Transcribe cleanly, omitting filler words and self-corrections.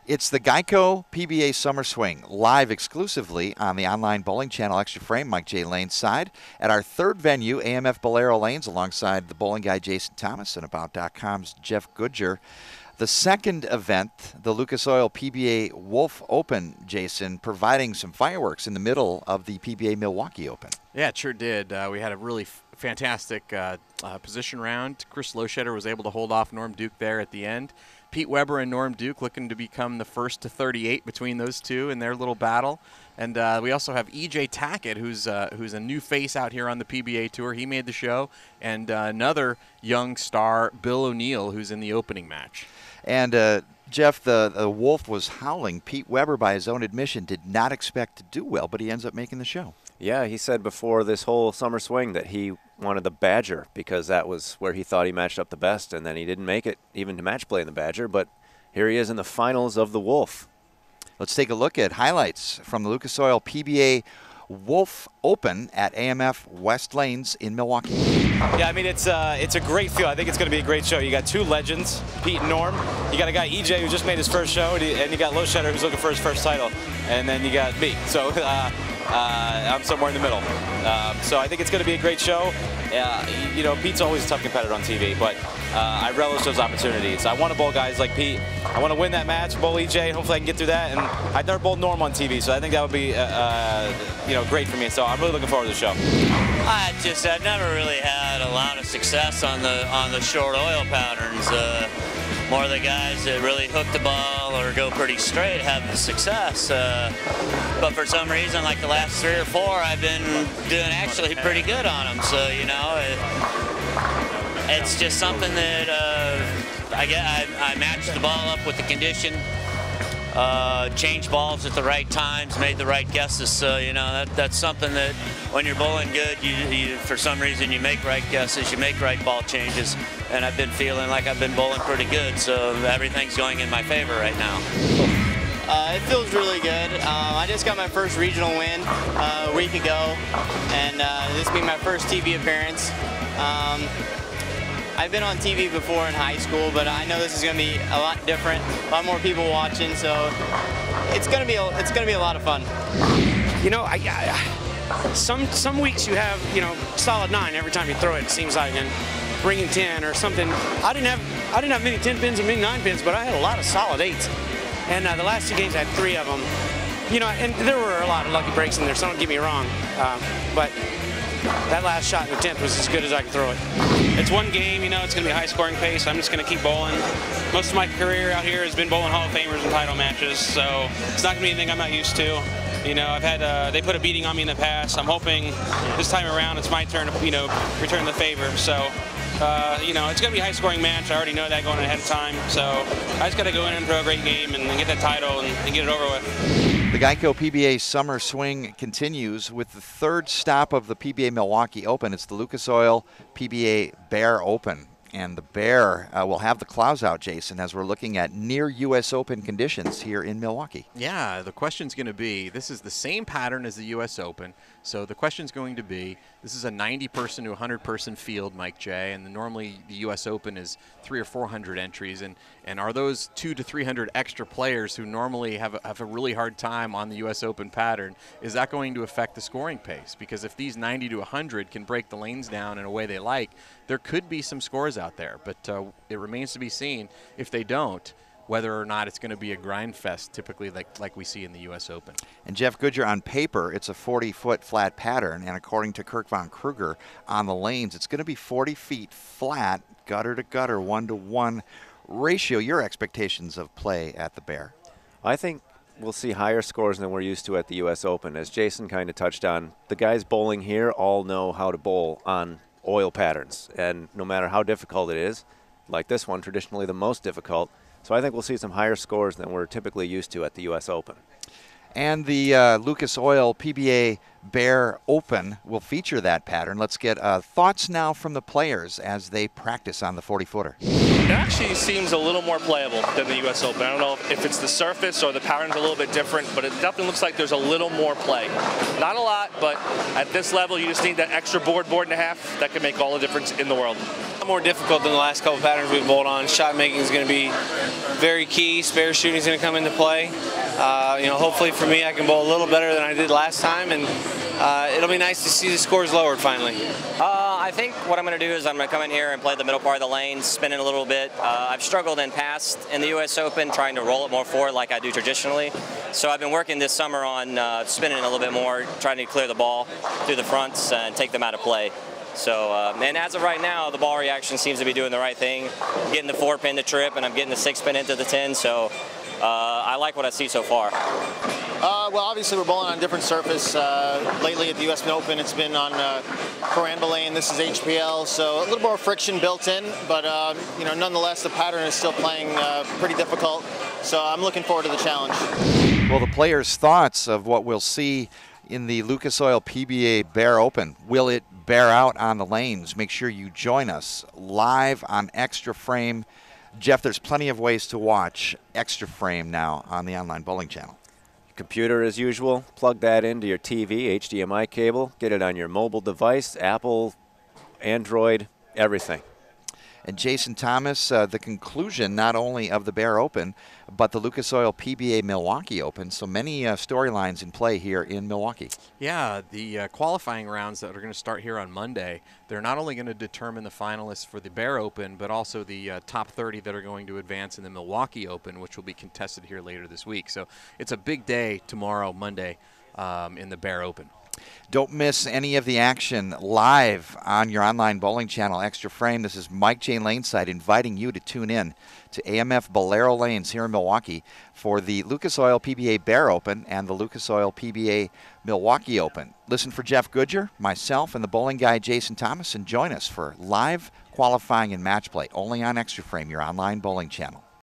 It's the GEICO PBA Summer Swing, live exclusively on the online bowling channel Extra Frame, Mike J. Lane's side, at our third venue, AMF Bolero Lanes, alongside the bowling guy Jason Thomas and About.com's Jeff Goodger. The second event, the Lucas Oil PBA Wolf Open, Jason, providing some fireworks in the middle of the PBA Milwaukee Open. Yeah, it sure did. We had a really fantastic position round. Chris Loschetter was able to hold off Norm Duke there at the end. Pete Weber and Norm Duke looking to become the first to 38 between those two in their little battle. And we also have E.J. Tackett, who's a new face out here on the PBA Tour. He made the show. And another young star, Bill O'Neill, who's in the opening match. And Jeff, the Wolf was howling. Pete Weber, by his own admission, did not expect to do well, but he ends up making the show. Yeah, he said before this whole summer swing that he wanted the Badger because that was where he thought he matched up the best, and then he didn't make it even to match play in the Badger, but here he is in the finals of the Wolf. Let's take a look at highlights from the Lucas Oil PBA Wolf Open at AMF West Lanes in Milwaukee. Yeah, I mean, it's a great feel. I think it's going to be a great show. You got two legends, Pete and Norm. You got a guy, EJ, who just made his first show, and you got Loschetter, who's looking for his first title. And then you got me. So I'm somewhere in the middle. So I think it's going to be a great show. You know, Pete's always a tough competitor on TV, but I relish those opportunities. I want to bowl guys like Pete. I want to win that match, bowl EJ, and hopefully I can get through that. And I've never bowled Norm on TV, so I think that would be you know, great for me. So I'm really looking forward to the show. I've never really had a lot of success on the short oil patterns. More of the guys that really hook the ball or go pretty straight have the success. But for some reason, like the last 3 or 4, I've been doing actually pretty good on them. So, you know, it's just something that I matched the ball up with the condition, changed balls at the right times, made the right guesses. So, you know, that's something that when you're bowling good, you for some reason you make right guesses, you make right ball changes. And I've been feeling like I've been bowling pretty good, so everything's going in my favor right now. It feels really good. I just got my first regional win a week ago, and this will be my first TV appearance. I've been on TV before in high school, but I know this is going to be a lot different, a lot more people watching, so it's going to be a lot of fun. You know, some weeks you have, you know, solid 9 every time you throw it. It seems like, and bringing 10 or something. I didn't have many 10 pins and many 9 pins, but I had a lot of solid 8s. And the last 2 games I had 3 of them. You know, and there were a lot of lucky breaks in there, so don't get me wrong. But that last shot in the 10th was as good as I could throw it. It's one game, you know, it's going to be a high-scoring pace. I'm just going to keep bowling. Most of my career out here has been bowling Hall of Famers and title matches, so it's not going to be anything I'm not used to. You know, I've had, they put a beating on me in the past. I'm hoping this time around it's my turn to, you know, return the favor. So, you know, it's going to be a high-scoring match. I already know that going ahead of time. So I just got to go in and throw a great game and get that title and get it over with. The GEICO PBA Summer Swing continues with the third stop of the PBA Milwaukee Open. It's the Lucas Oil PBA Bear Open. And the Bear will have the clouds out, Jason, as we're looking at near U.S. Open conditions here in Milwaukee. Yeah, the question's going to be, this is the same pattern as the U.S. Open. So the question's going to be, this is a 90-person to 100-person field, Mike J., and normally the U.S. Open is 300 or 400 entries. And are those 200 to 300 extra players who normally have a really hard time on the U.S. Open pattern, is that going to affect the scoring pace? Because if these 90 to 100 can break the lanes down in a way they like, there could be some scores out there. But it remains to be seen if they don't, whether or not it's going to be a grind fest, typically like we see in the U.S. Open. And Jeff Goodger, on paper, it's a 40-foot flat pattern, and according to Kirk von Kruger on the lanes, it's going to be 40 feet flat, gutter to gutter, 1-to-1 ratio. Your expectations of play at the Bear? I think we'll see higher scores than we're used to at the U.S. Open. As Jason kind of touched on, the guys bowling here all know how to bowl on oil patterns, and no matter how difficult it is, like this one, traditionally the most difficult. So I think we'll see some higher scores than we're typically used to at the U.S. Open. And the Lucas Oil PBA Bear Open will feature that pattern. Let's get thoughts now from the players as they practice on the 40-footer. It actually seems a little more playable than the U.S. Open. I don't know if it's the surface or the pattern's a little bit different, but it definitely looks like there's a little more play. Not a lot, but at this level, you just need that extra board and a half that can make all the difference in the world. More difficult than the last couple patterns we've bowled on. Shot making is going to be very key. Spare shooting is going to come into play. Hopefully for me, I can bowl a little better than I did last time, and it'll be nice to see the scores lowered finally. I think what I'm going to do is I'm going to come in here and play the middle part of the lane, spin it a little bit. I've struggled in past in the U.S. Open trying to roll it more forward like I do traditionally. So I've been working this summer on spinning it a little bit more, trying to clear the ball through the fronts and take them out of play. So, and as of right now, the ball reaction seems to be doing the right thing. I'm getting the 4-pin to trip, and I'm getting the 6-pin into the 10, so I like what I see so far. Well, obviously we're bowling on a different surface. Lately at the U.S. Open, it's been on Coran Lane. This is HPL, so a little more friction built in, but nonetheless, the pattern is still playing pretty difficult. So I'm looking forward to the challenge. Well, the players' thoughts of what we'll see in the Lucas Oil PBA Bear Open. Will it bear out on the lanes? Make sure you join us live on Extra Frame. Jeff, there's plenty of ways to watch Extra Frame now on the online bowling channel. Computer as usual, plug that into your TV, HDMI cable, get it on your mobile device, Apple, Android, everything. And Jason Thomas, the conclusion not only of the Bear Open, but the Lucas Oil PBA Milwaukee Open. So many storylines in play here in Milwaukee. Yeah, the qualifying rounds that are going to start here on Monday, they're not only going to determine the finalists for the Bear Open, but also the top 30 that are going to advance in the Milwaukee Open, which will be contested here later this week. So it's a big day tomorrow, Monday, in the Bear Open. Don't miss any of the action live on your online bowling channel, Extra Frame. This is Mike J. Laneside inviting you to tune in to AMF Bolero Lanes here in Milwaukee for the Lucas Oil PBA Bear Open and the Lucas Oil PBA Milwaukee Open. Listen for Jeff Goodyer, myself, and the bowling guy Jason Thomas, and join us for live qualifying and match play only on Extra Frame, your online bowling channel.